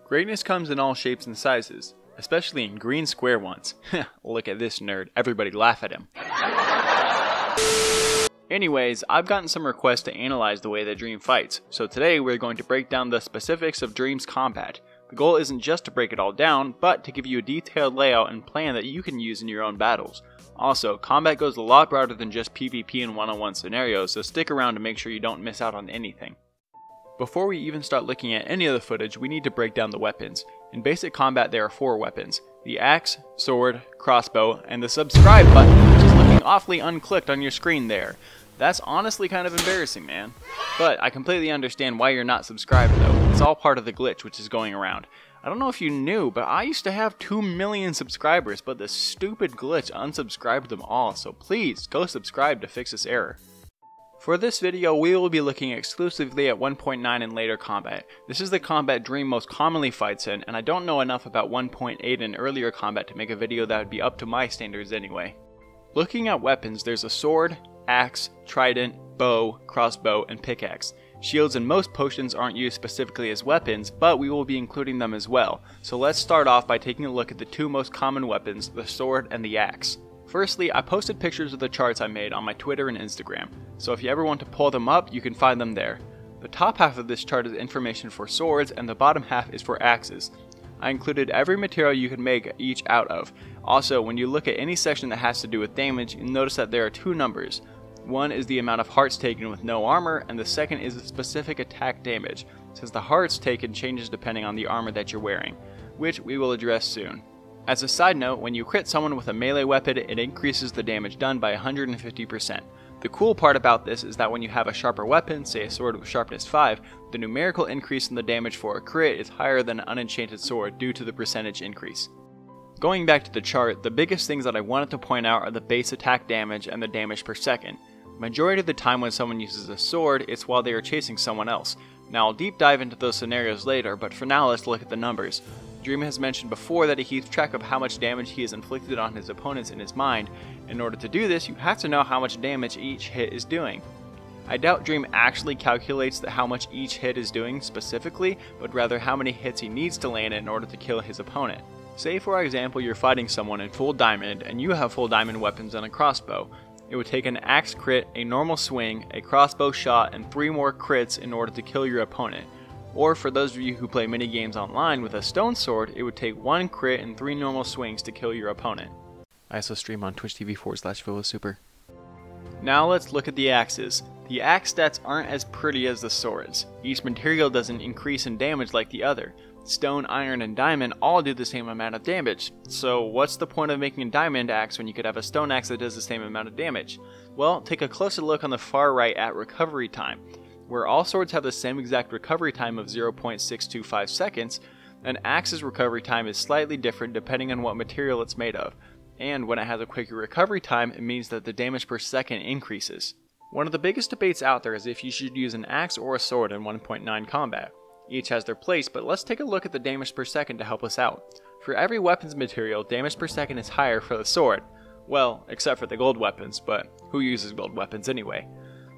Greatness comes in all shapes and sizes, especially in green square ones. Look at this nerd, everybody laugh at him. Anyways, I've gotten some requests to analyze the way that Dream fights, so today we're going to break down the specifics of Dream's combat. The goal isn't just to break it all down, but to give you a detailed layout and plan that you can use in your own battles. Also, combat goes a lot broader than just PvP and one-on-one scenarios, so stick around to make sure you don't miss out on anything. Before we even start looking at any of the footage, we need to break down the weapons. In basic combat there are 4 weapons: the axe, sword, crossbow, and the subscribe button, which is looking awfully unclicked on your screen there. That's honestly kind of embarrassing, man. But I completely understand why you're not subscribed though. It's all part of the glitch which is going around. I don't know if you knew, but I used to have 2 million subscribers, but the stupid glitch unsubscribed them all, so please go subscribe to fix this error. For this video, we will be looking exclusively at 1.9 and later combat. This is the combat Dream most commonly fights in, and I don't know enough about 1.8 and earlier combat to make a video that would be up to my standards anyway. Looking at weapons, there's a sword, axe, trident, bow, crossbow, and pickaxe. Shields and most potions aren't used specifically as weapons, but we will be including them as well. So let's start off by taking a look at the 2 most common weapons, the sword and the axe. Firstly, I posted pictures of the charts I made on my Twitter and Instagram, so if you ever want to pull them up, you can find them there. The top half of this chart is information for swords, and the bottom half is for axes. I included every material you can make each out of. Also, when you look at any section that has to do with damage, you'll notice that there are 2 numbers. One is the amount of hearts taken with no armor, and the second is the specific attack damage, since the hearts taken changes depending on the armor that you're wearing, which we will address soon. As a side note, when you crit someone with a melee weapon, it increases the damage done by 150%. The cool part about this is that when you have a sharper weapon, say a sword with sharpness 5, the numerical increase in the damage for a crit is higher than an unenchanted sword due to the percentage increase. Going back to the chart, the biggest things that I wanted to point out are the base attack damage and the damage per second. Majority of the time when someone uses a sword, it's while they are chasing someone else. Now I'll deep dive into those scenarios later, but for now let's look at the numbers. Dream has mentioned before that he keeps track of how much damage he has inflicted on his opponents in his mind. In order to do this, you have to know how much damage each hit is doing. I doubt Dream actually calculates how much each hit is doing specifically, but rather how many hits he needs to land in order to kill his opponent. Say for example you're fighting someone in full diamond and you have full diamond weapons and a crossbow. It would take an axe crit, a normal swing, a crossbow shot, and 3 more crits in order to kill your opponent. Or for those of you who play minigames online with a stone sword, it would take 1 crit and 3 normal swings to kill your opponent. I also stream on twitch.tv/VillaSuper. Now let's look at the axes. The axe stats aren't as pretty as the swords. Each material doesn't increase in damage like the other. Stone, iron, and diamond all do the same amount of damage. So what's the point of making a diamond axe when you could have a stone axe that does the same amount of damage? Well, take a closer look on the far right at recovery time. Where all swords have the same exact recovery time of 0.625 seconds, an axe's recovery time is slightly different depending on what material it's made of. And when it has a quicker recovery time, it means that the damage per second increases. One of the biggest debates out there is if you should use an axe or a sword in 1.9 combat. Each has their place, but let's take a look at the damage per second to help us out. For every weapons material, damage per second is higher for the sword. Well, except for the gold weapons, but who uses gold weapons anyway?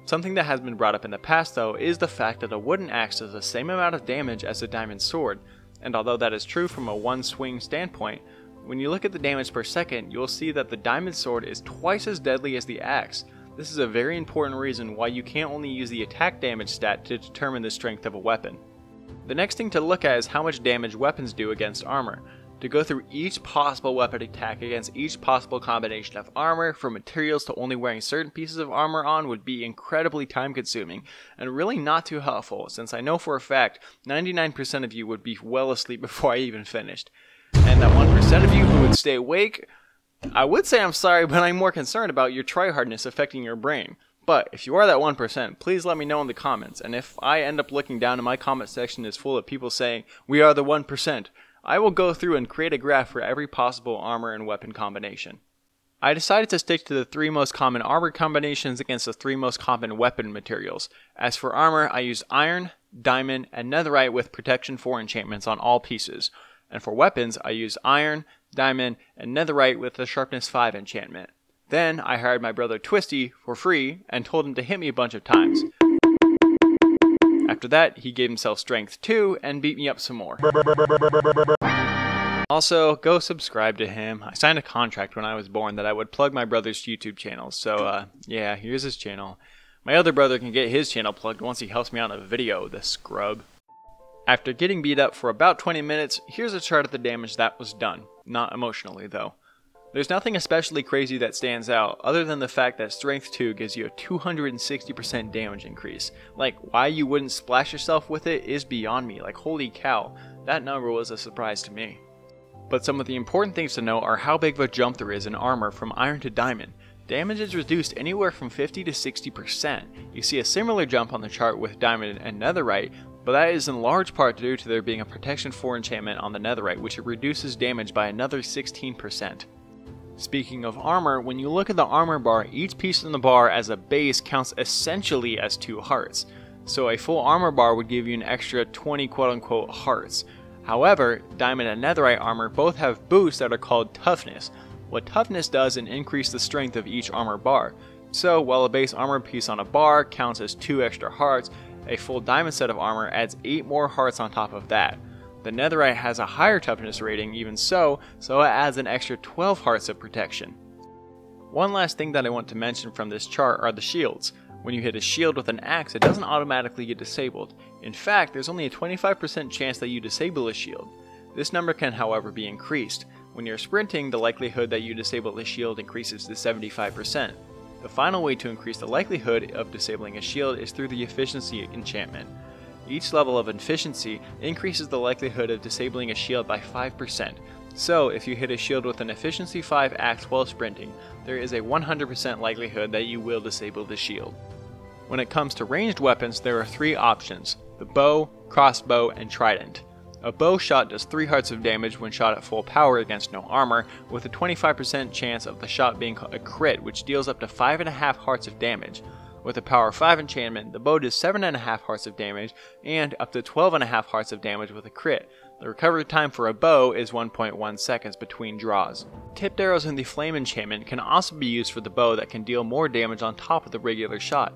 Something that has been brought up in the past though is the fact that a wooden axe does the same amount of damage as a diamond sword, and although that is true from a one swing standpoint, when you look at the damage per second, you'll see that the diamond sword is twice as deadly as the axe. This is a very important reason why you can't only use the attack damage stat to determine the strength of a weapon. The next thing to look at is how much damage weapons do against armor. To go through each possible weapon attack against each possible combination of armor, from materials to only wearing certain pieces of armor on, would be incredibly time consuming, and really not too helpful, since I know for a fact 99% of you would be well asleep before I even finished. And that 1% of you who would stay awake, I would say I'm sorry, but I'm more concerned about your tryhardness affecting your brain. But if you are that 1%, please let me know in the comments, and if I end up looking down and my comment section is full of people saying, "We are the 1%, I will go through and create a graph for every possible armor and weapon combination. I decided to stick to the 3 most common armor combinations against the 3 most common weapon materials. As for armor, I used iron, diamond, and netherite with protection 4 enchantments on all pieces. And for weapons, I used iron, diamond, and netherite with the sharpness 5 enchantment. Then I hired my brother Twisty for free and told him to hit me a bunch of times. After that, he gave himself strength 2 and beat me up some more. Also, go subscribe to him. I signed a contract when I was born that I would plug my brother's YouTube channel, so yeah, here's his channel. My other brother can get his channel plugged once he helps me out in a video, the scrub. After getting beat up for about 20 minutes, here's a chart of the damage that was done. Not emotionally, though. There's nothing especially crazy that stands out, other than the fact that Strength 2 gives you a 260% damage increase. Like, why you wouldn't splash yourself with it is beyond me. Like, holy cow, that number was a surprise to me. But some of the important things to know are how big of a jump there is in armor from iron to diamond. Damage is reduced anywhere from 50 to 60%. You see a similar jump on the chart with diamond and netherite, but that is in large part due to there being a protection 4 enchantment on the netherite, which reduces damage by another 16%. Speaking of armor, when you look at the armor bar, each piece in the bar as a base counts essentially as 2 hearts. So a full armor bar would give you an extra 20 quote-unquote hearts. However, diamond and netherite armor both have boosts that are called toughness. What toughness does is increase the strength of each armor bar. So while a base armor piece on a bar counts as 2 extra hearts, a full diamond set of armor adds 8 more hearts on top of that. The netherite has a higher toughness rating even so it adds an extra 12 hearts of protection. One last thing that I want to mention from this chart are the shields. When you hit a shield with an axe, it doesn't automatically get disabled. In fact, there's only a 25% chance that you disable a shield. This number can, however, be increased. When you're sprinting, the likelihood that you disable a shield increases to 75%. The final way to increase the likelihood of disabling a shield is through the efficiency enchantment. Each level of efficiency increases the likelihood of disabling a shield by 5%. So, if you hit a shield with an efficiency 5 axe while sprinting, there is a 100% likelihood that you will disable the shield. When it comes to ranged weapons, there are 3 options: the bow, crossbow, and trident. A bow shot does 3 hearts of damage when shot at full power against no armor, with a 25% chance of the shot being a crit, which deals up to 5.5 hearts of damage. With a power 5 enchantment, the bow does 7.5 hearts of damage, and up to 12.5 hearts of damage with a crit. The recovery time for a bow is 1.1 seconds between draws. Tipped arrows in the flame enchantment can also be used for the bow that can deal more damage on top of the regular shot.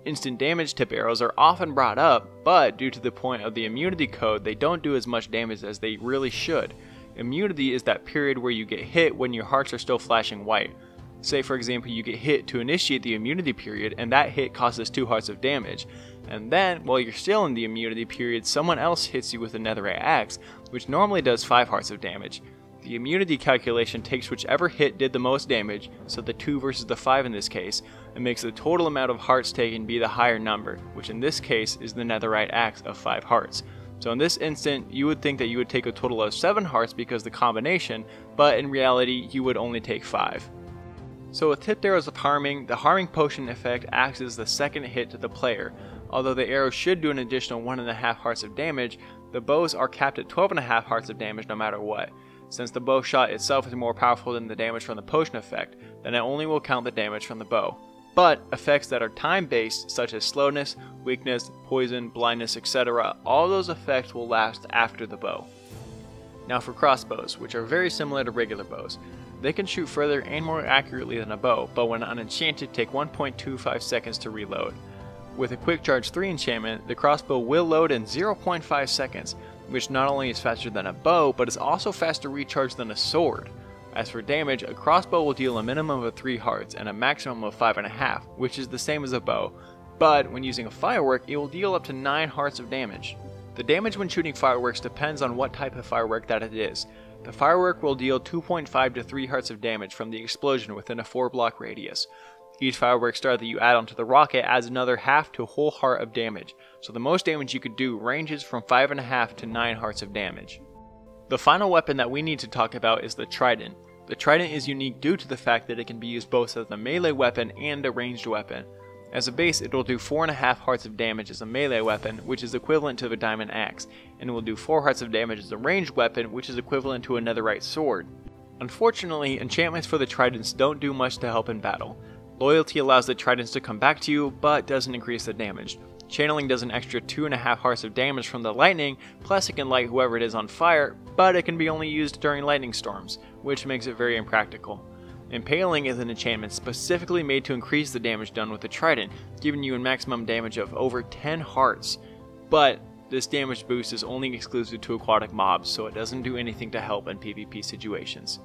Instant damage tip arrows are often brought up, but due to the point of the immunity code, they don't do as much damage as they really should. Immunity is that period where you get hit when your hearts are still flashing white. Say for example you get hit to initiate the immunity period and that hit causes 2 hearts of damage. And then, while you're still in the immunity period, someone else hits you with a netherite axe, which normally does 5 hearts of damage. The immunity calculation takes whichever hit did the most damage, so the 2 versus the 5 in this case, and makes the total amount of hearts taken be the higher number, which in this case is the netherite axe of 5 hearts. So in this instant, you would think that you would take a total of 7 hearts because the combination, but in reality you would only take 5. So with tipped arrows of harming, the harming potion effect acts as the second hit to the player. Although the arrow should do an additional 1.5 hearts of damage, the bows are capped at 12.5 hearts of damage no matter what. Since the bow shot itself is more powerful than the damage from the potion effect, then it only will count the damage from the bow. But effects that are time-based, such as slowness, weakness, poison, blindness, etc., all those effects will last after the bow. Now for crossbows, which are very similar to regular bows. They can shoot further and more accurately than a bow, but when unenchanted take 1.25 seconds to reload. With a quick charge 3 enchantment, the crossbow will load in 0.5 seconds, which not only is faster than a bow, but is also faster recharge than a sword. As for damage, a crossbow will deal a minimum of 3 hearts and a maximum of 5.5, which is the same as a bow, but when using a firework, it will deal up to 9 hearts of damage. The damage when shooting fireworks depends on what type of firework that it is. The firework will deal 2.5 to 3 hearts of damage from the explosion within a 4-block radius. Each firework star that you add onto the rocket adds another half to a whole heart of damage, so the most damage you could do ranges from 5.5 to 9 hearts of damage. The final weapon that we need to talk about is the Trident. The Trident is unique due to the fact that it can be used both as a melee weapon and a ranged weapon. As a base, it will do 4.5 hearts of damage as a melee weapon, which is equivalent to the diamond axe, and it will do 4 hearts of damage as a ranged weapon, which is equivalent to a netherite sword. Unfortunately, enchantments for the Tridents don't do much to help in battle. Loyalty allows the Tridents to come back to you, but doesn't increase the damage. Channeling does an extra 2.5 hearts of damage from the lightning, plus it can light whoever it is on fire, but it can be only used during lightning storms, which makes it very impractical. Impaling is an enchantment specifically made to increase the damage done with the Trident, giving you a maximum damage of over 10 hearts. but this damage boost is only exclusive to aquatic mobs, so it doesn't do anything to help in PvP situations.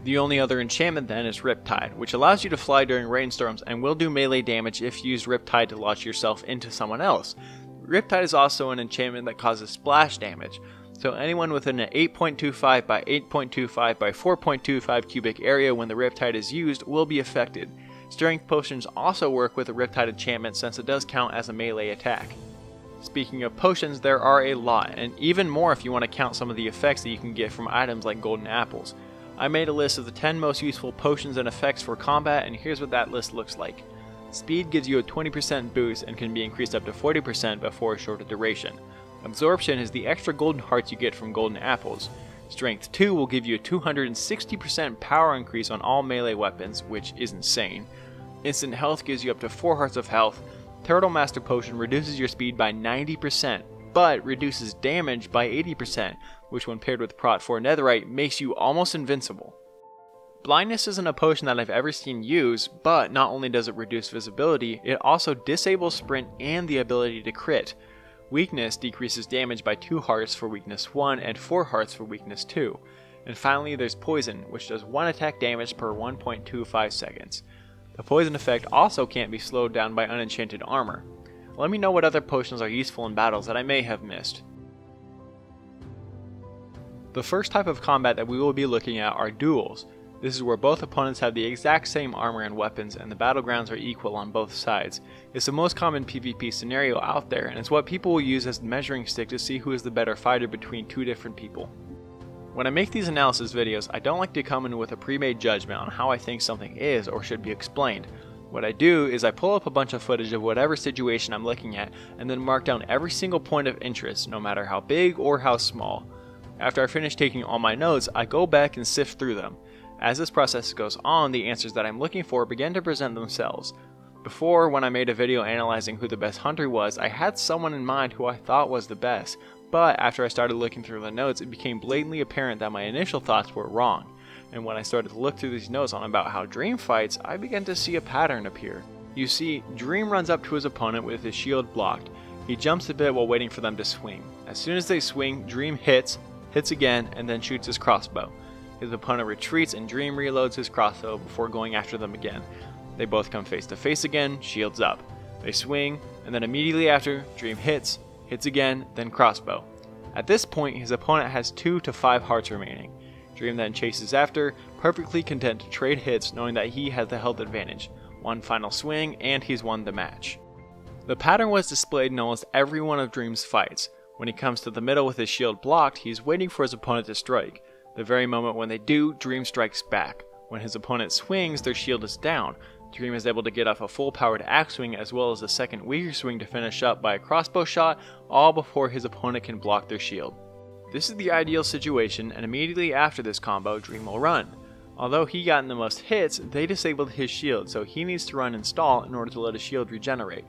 The only other enchantment then is Riptide, which allows you to fly during rainstorms and will do melee damage if you use Riptide to launch yourself into someone else. Riptide is also an enchantment that causes splash damage, so anyone within an 8.25 by 8.25 by 4.25 cubic area when the Riptide is used will be affected. Strength potions also work with the Riptide enchantment since it does count as a melee attack. Speaking of potions, there are a lot, and even more if you want to count some of the effects that you can get from items like golden apples. I made a list of the 10 most useful potions and effects for combat, and here's what that list looks like. Speed gives you a 20% boost and can be increased up to 40% before a shorter duration. Absorption is the extra golden hearts you get from golden apples. Strength 2 will give you a 260% power increase on all melee weapons, which is insane. Instant health gives you up to 4 hearts of health. Turtle Master Potion reduces your speed by 90%, but reduces damage by 80%, which when paired with Prot 4 Netherite makes you almost invincible. Blindness isn't a potion that I've ever seen used, but not only does it reduce visibility, it also disables sprint and the ability to crit. Weakness decreases damage by 2 hearts for weakness 1 and 4 hearts for weakness 2. And finally there's Poison, which does 1 attack damage per 1.25 seconds. The poison effect also can't be slowed down by unenchanted armor. Let me know what other potions are useful in battles that I may have missed. The first type of combat that we will be looking at are duels. This is where both opponents have the exact same armor and weapons and the battlegrounds are equal on both sides. It's the most common PvP scenario out there, and it's what people will use as the measuring stick to see who is the better fighter between two different people. When I make these analysis videos, I don't like to come in with a pre-made judgment on how I think something is or should be explained. What I do is I pull up a bunch of footage of whatever situation I'm looking at and then mark down every single point of interest, no matter how big or how small. After I finish taking all my notes, I go back and sift through them. As this process goes on, the answers that I'm looking for begin to present themselves. Before, when I made a video analyzing who the best hunter was, I had someone in mind who I thought was the best, but after I started looking through the notes, it became blatantly apparent that my initial thoughts were wrong. And when I started to look through these notes on about how Dream fights, I began to see a pattern appear. You see, Dream runs up to his opponent with his shield blocked. He jumps a bit while waiting for them to swing. As soon as they swing, Dream hits again, and then shoots his crossbow. His opponent retreats and Dream reloads his crossbow before going after them again. They both come face to face again, shields up. They swing, and then immediately after, Dream hits again, then crossbow. At this point, his opponent has 2 to 5 hearts remaining. Dream then chases after, perfectly content to trade hits knowing that he has the health advantage. One final swing, and he's won the match. The pattern was displayed in almost every one of Dream's fights. When he comes to the middle with his shield blocked, he's waiting for his opponent to strike. The very moment when they do, Dream strikes back. When his opponent swings, their shield is down. Dream is able to get off a full-powered axe swing as well as a second weaker swing to finish up by a crossbow shot, all before his opponent can block their shield. This is the ideal situation, and immediately after this combo, Dream will run. Although he got in the most hits, they disabled his shield, so he needs to run and stall in order to let his shield regenerate.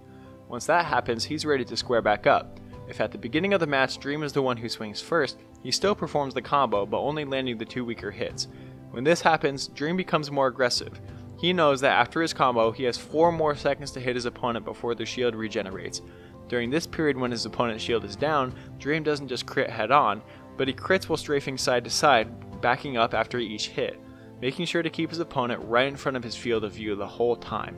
Once that happens, he's ready to square back up. If at the beginning of the match Dream is the one who swings first, he still performs the combo, but only landing the 2 weaker hits. When this happens, Dream becomes more aggressive. He knows that after his combo, he has 4 more seconds to hit his opponent before their shield regenerates. During this period when his opponent's shield is down, Dream doesn't just crit head on, but he crits while strafing side to side, backing up after each hit, making sure to keep his opponent right in front of his field of view the whole time.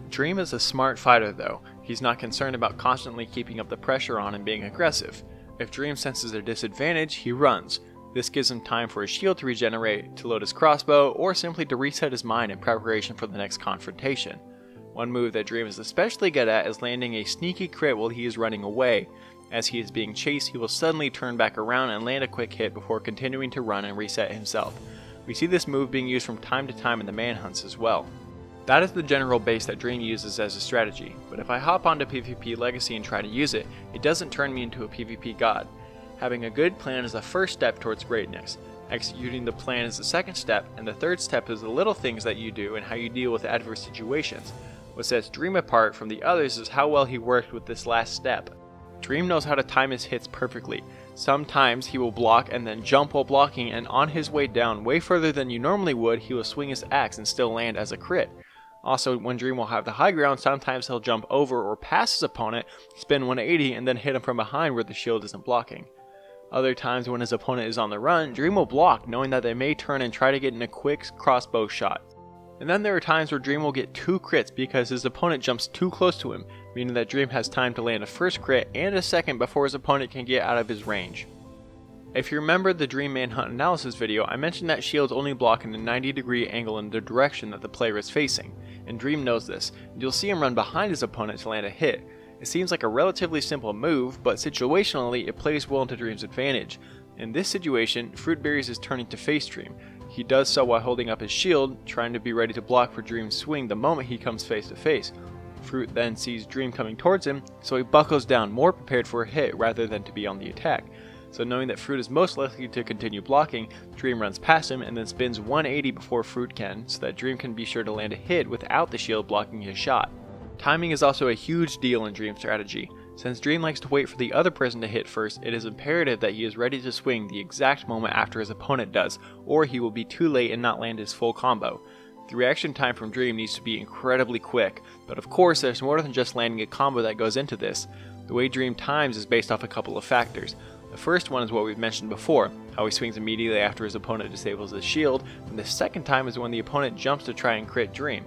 Dream is a smart fighter though. He's not concerned about constantly keeping up the pressure on and being aggressive. If Dream senses a disadvantage, he runs. This gives him time for his shield to regenerate, to load his crossbow, or simply to reset his mind in preparation for the next confrontation. One move that Dream is especially good at is landing a sneaky crit while he is running away. As he is being chased, he will suddenly turn back around and land a quick hit before continuing to run and reset himself. We see this move being used from time to time in the manhunts as well. That is the general base that Dream uses as a strategy, but if I hop onto PvP Legacy and try to use it, it doesn't turn me into a PvP god. Having a good plan is the first step towards greatness. Executing the plan is the second step, and the third step is the little things that you do and how you deal with adverse situations. What sets Dream apart from the others is how well he worked with this last step. Dream knows how to time his hits perfectly. Sometimes he will block and then jump while blocking, and on his way down way further than you normally would, he will swing his axe and still land as a crit. Also, when Dream will have the high ground, sometimes he'll jump over or past his opponent, spin 180, and then hit him from behind where the shield isn't blocking. Other times when his opponent is on the run, Dream will block, knowing that they may turn and try to get in a quick crossbow shot. And then there are times where Dream will get 2 crits because his opponent jumps too close to him, meaning that Dream has time to land a first crit and a second before his opponent can get out of his range. If you remember the Dream Manhunt analysis video, I mentioned that shields only block in a 90-degree angle in the direction that the player is facing, and Dream knows this, and you'll see him run behind his opponent to land a hit. It seems like a relatively simple move, but situationally it plays well into Dream's advantage. In this situation, Fruit Berries is turning to face Dream. He does so while holding up his shield, trying to be ready to block for Dream's swing the moment he comes face to face. Fruit then sees Dream coming towards him, so he buckles down, more prepared for a hit rather than to be on the attack. So knowing that Fruit is most likely to continue blocking, Dream runs past him and then spins 180 before Fruit can, so that Dream can be sure to land a hit without the shield blocking his shot. Timing is also a huge deal in Dream's strategy. Since Dream likes to wait for the other person to hit first, it is imperative that he is ready to swing the exact moment after his opponent does, or he will be too late and not land his full combo. The reaction time from Dream needs to be incredibly quick, but of course there's more than just landing a combo that goes into this. The way Dream times is based off a couple of factors. The first one is what we've mentioned before, how he swings immediately after his opponent disables his shield, and the second time is when the opponent jumps to try and crit Dream.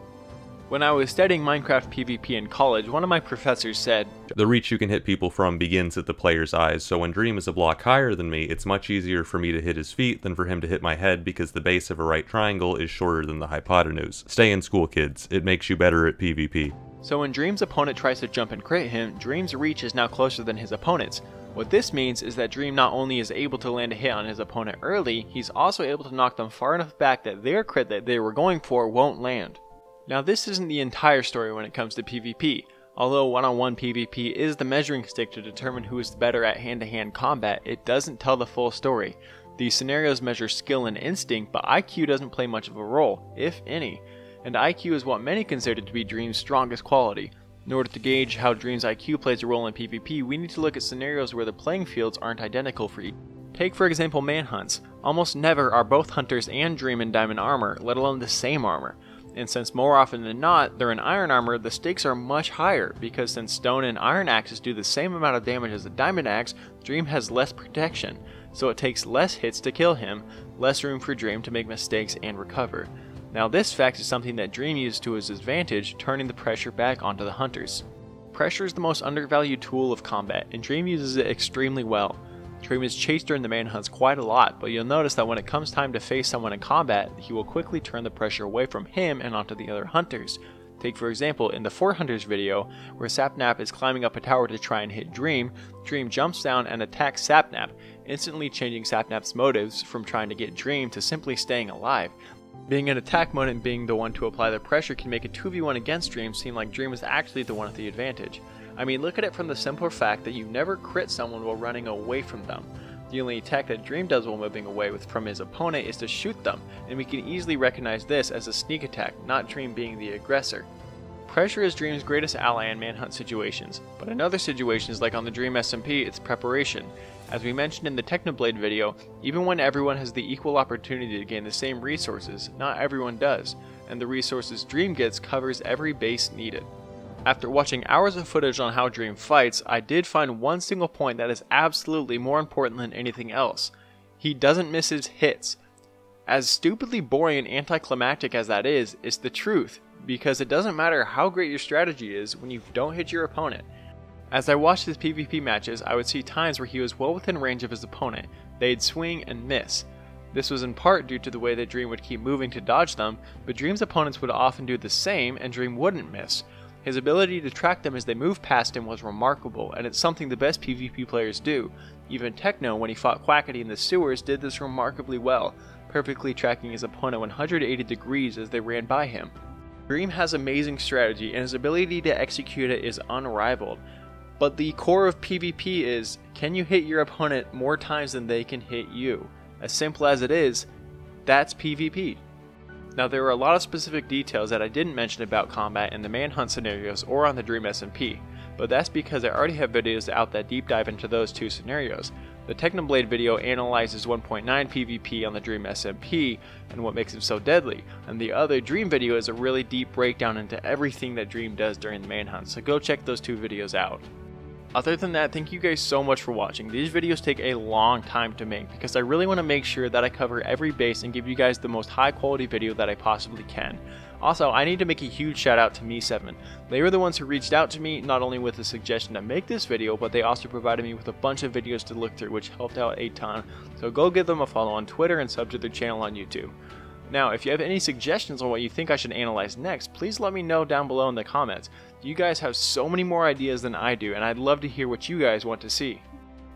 When I was studying Minecraft PvP in college, one of my professors said, "The reach you can hit people from begins at the player's eyes, so when Dream is a block higher than me, it's much easier for me to hit his feet than for him to hit my head because the base of a right triangle is shorter than the hypotenuse. Stay in school, kids. It makes you better at PvP." So when Dream's opponent tries to jump and crit him, Dream's reach is now closer than his opponent's. What this means is that Dream not only is able to land a hit on his opponent early, he's also able to knock them far enough back that their crit that they were going for won't land. Now this isn't the entire story when it comes to PvP. Although one-on-one PvP is the measuring stick to determine who is better at hand-to-hand combat, it doesn't tell the full story. These scenarios measure skill and instinct, but IQ doesn't play much of a role, if any. And IQ is what many consider to be Dream's strongest quality. In order to gauge how Dream's IQ plays a role in PvP, we need to look at scenarios where the playing fields aren't identical for each. Take for example manhunts. Almost never are both Hunters and Dream in diamond armor, let alone the same armor. And since more often than not they're in iron armor, the stakes are much higher, because since stone and iron axes do the same amount of damage as a diamond axe, Dream has less protection, so it takes less hits to kill him, less room for Dream to make mistakes and recover. Now this fact is something that Dream uses to his advantage, turning the pressure back onto the Hunters. Pressure is the most undervalued tool of combat, and Dream uses it extremely well. Dream is chased during the manhunts quite a lot, but you'll notice that when it comes time to face someone in combat, he will quickly turn the pressure away from him and onto the other Hunters. Take for example in the 4 Hunters video, where Sapnap is climbing up a tower to try and hit Dream, Dream jumps down and attacks Sapnap, instantly changing Sapnap's motives from trying to get Dream to simply staying alive. Being in attack mode and being the one to apply the pressure can make a 2v1 against Dream seem like Dream is actually the one with the advantage. I mean, look at it from the simple fact that you never crit someone while running away from them. The only attack that Dream does while moving away from his opponent is to shoot them, and we can easily recognize this as a sneak attack, not Dream being the aggressor. Pressure is Dream's greatest ally in manhunt situations, but in other situations like on the Dream SMP, it's preparation. As we mentioned in the Technoblade video, even when everyone has the equal opportunity to gain the same resources, not everyone does, and the resources Dream gets covers every base needed. After watching hours of footage on how Dream fights, I did find one single point that is absolutely more important than anything else. He doesn't miss his hits. As stupidly boring and anticlimactic as that is, it's the truth, because it doesn't matter how great your strategy is when you don't hit your opponent. As I watched his PvP matches, I would see times where he was well within range of his opponent. They'd swing and miss. This was in part due to the way that Dream would keep moving to dodge them, but Dream's opponents would often do the same and Dream wouldn't miss. His ability to track them as they moved past him was remarkable, and it's something the best PvP players do. Even Techno, when he fought Quackity in the sewers, did this remarkably well, perfectly tracking his opponent 180 degrees as they ran by him. Dream has amazing strategy, and his ability to execute it is unrivaled. But the core of PvP is, can you hit your opponent more times than they can hit you? As simple as it is, that's PvP. Now there are a lot of specific details that I didn't mention about combat in the manhunt scenarios or on the Dream SMP, but that's because I already have videos out that deep dive into those two scenarios. The Technoblade video analyzes 1.9 PvP on the Dream SMP and what makes him so deadly, and the other Dream video is a really deep breakdown into everything that Dream does during the manhunt, so go check those 2 videos out. Other than that, thank you guys so much for watching. These videos take a long time to make because I really want to make sure that I cover every base and give you guys the most high quality video that I possibly can. Also, I need to make a huge shout out to Me7. They were the ones who reached out to me not only with a suggestion to make this video, but they also provided me with a bunch of videos to look through, which helped out a ton. So go give them a follow on Twitter and sub to their channel on YouTube. Now, if you have any suggestions on what you think I should analyze next, please let me know down below in the comments. You guys have so many more ideas than I do, and I'd love to hear what you guys want to see.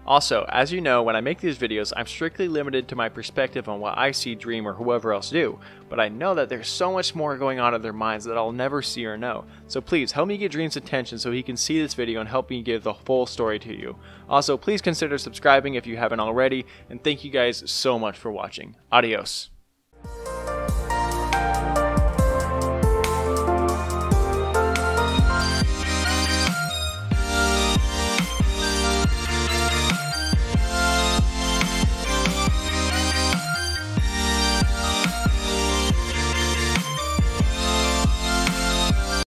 Also, as you know, when I make these videos, I'm strictly limited to my perspective on what I see Dream or whoever else do, but I know that there's so much more going on in their minds that I'll never see or know. So please, help me get Dream's attention so he can see this video and help me give the full story to you. Also, please consider subscribing if you haven't already, and thank you guys so much for watching. Adios.